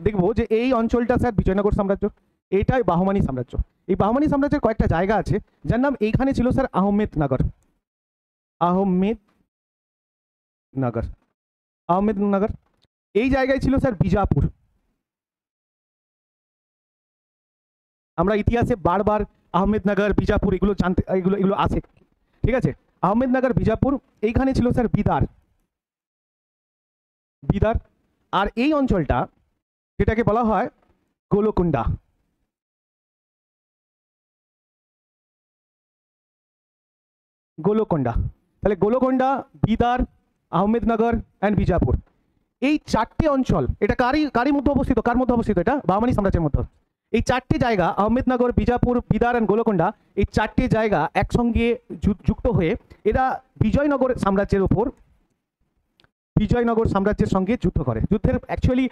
দেখবো যে এই অঞ্চলটা স্যার বিজয়নগর সাম্রাজ্য, এইটাই বাহমানি সাম্রাজ্য। এই বাহমানি সাম্রাজ্যের কয়েকটা জায়গা আছে যার নাম, এইখানে ছিল স্যার আহমেদনগর, আহমেদনগর, আহমেদনগর। এই জায়গায় ছিল স্যার বিজাপুর। আমরা ইতিহাসে বারবার আহমেদনগর, বিজাপুর এগুলো জানতে, এগুলো আছে, ঠিক আছে। আহমেদনগর, বিজাপুর, এইখানে ছিল স্যার বিদার, বিদার। আর এই অঞ্চলটা যেটাকে বলা হয় গোলকুন্ডা, গোলকুন্ডা। তাহলে গোলকুন্ডা, বিদার, আহমেদনগর অ্যান্ড বিজাপুর, এই চারটে অঞ্চল, এটা কারই মধ্যে অবস্থিত? কার মধ্যে অবস্থিত? এটা বাহমানি সাম্রাজ্যের মধ্যে। এই চারটে জায়গা, আহমেদনগর, বিজাপুর, বিদার অ্যান্ড গোলকুন্ডা, এই চারটে জায়গা একসঙ্গে যুক্ত হয়ে এরা বিজয়নগর সাম্রাজ্যের ওপর, বিজয়নগর সাম্রাজ্যের সঙ্গে যুদ্ধ করে। যুদ্ধের অ্যাকচুয়ালি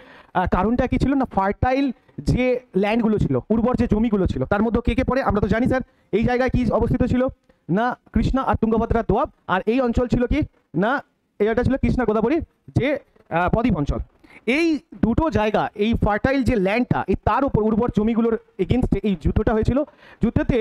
কারণটা কি ছিল না, ফার্টাইল যে ল্যান্ডগুলো ছিল, উর্বর যে জমিগুলো ছিল, তার মধ্যে কে কে পড়ে আমরা তো জানি স্যার। এই জায়গায় কি অবস্থিত ছিল না, কৃষ্ণা আর তুঙ্গভদ্রা দোয়াব। আর এই অঞ্চল ছিল কি না, এটা ছিল কৃষ্ণা গোদাবরীর যে বদ্বীপ অঞ্চল। এই দুটো জায়গা, এই ফার্টাইল যে ল্যান্ডটা, এই তার উপর উর্বর জমিগুলোর এগেনস্টে এই যুদ্ধটা হয়েছিল। যুদ্ধতে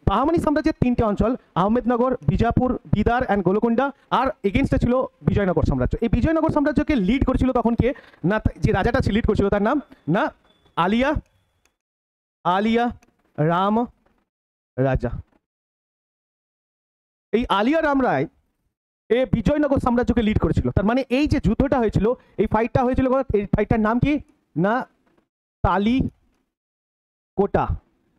বাহমানি সাম্রাজ্যের তিনটে অঞ্চল, আহমেদনগর, বিজাপুর, বিদার অ্যান্ড গোলকুন্ডা, আর এগেনস্টে ছিল বিজয়নগর সাম্রাজ্য। এই বিজয়নগর সাম্রাজ্যকে লিড করেছিল তখন কে না, যে রাজাটা লিড করেছিল তার নাম না আলিয়া রাম রাজা। এই আলিয়া রাম রায় এ বিজয়নগর সাম্রাজ্যকে লিড করেছিল। তার মানে এই যে যুদ্ধটা হয়েছিল, এই ফাইটটা হয়েছিল, এই ফাইটটার নাম কি না তালিকোটা।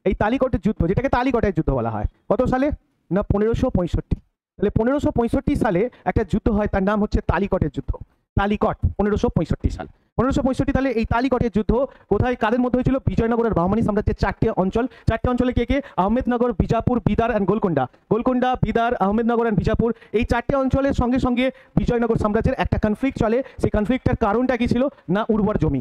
এই তালিকটের যুদ্ধ, যেটাকে তালিকটের যুদ্ধ বলা হয়, কত সালে না 1565। তাহলে 1565 সালে একটা যুদ্ধ হয়, তার নাম হচ্ছে তালিকটের যুদ্ধ। তালিকট 1565 সাল। 1565 সালে এই তালিকটের যুদ্ধ কোথায়, কাদের মধ্যে হয়েছিল? বিজয়নগরের বাহমানি সাম্রাজ্যের চারটে অঞ্চল। চারটে অঞ্চলে কে কে? আহমেদনগর, বিজাপুর, বিদার and Golconda. Golconda, Bidar, Ahmednagar and Bijapur, এই চারটে অঞ্চলের সঙ্গে সঙ্গে বিজয়নগর সাম্রাজ্যের একটা কনফ্লিক্ট চলে। সেই কনফ্লিক্টের কারণটা কি ছিল না, উর্বর জমি।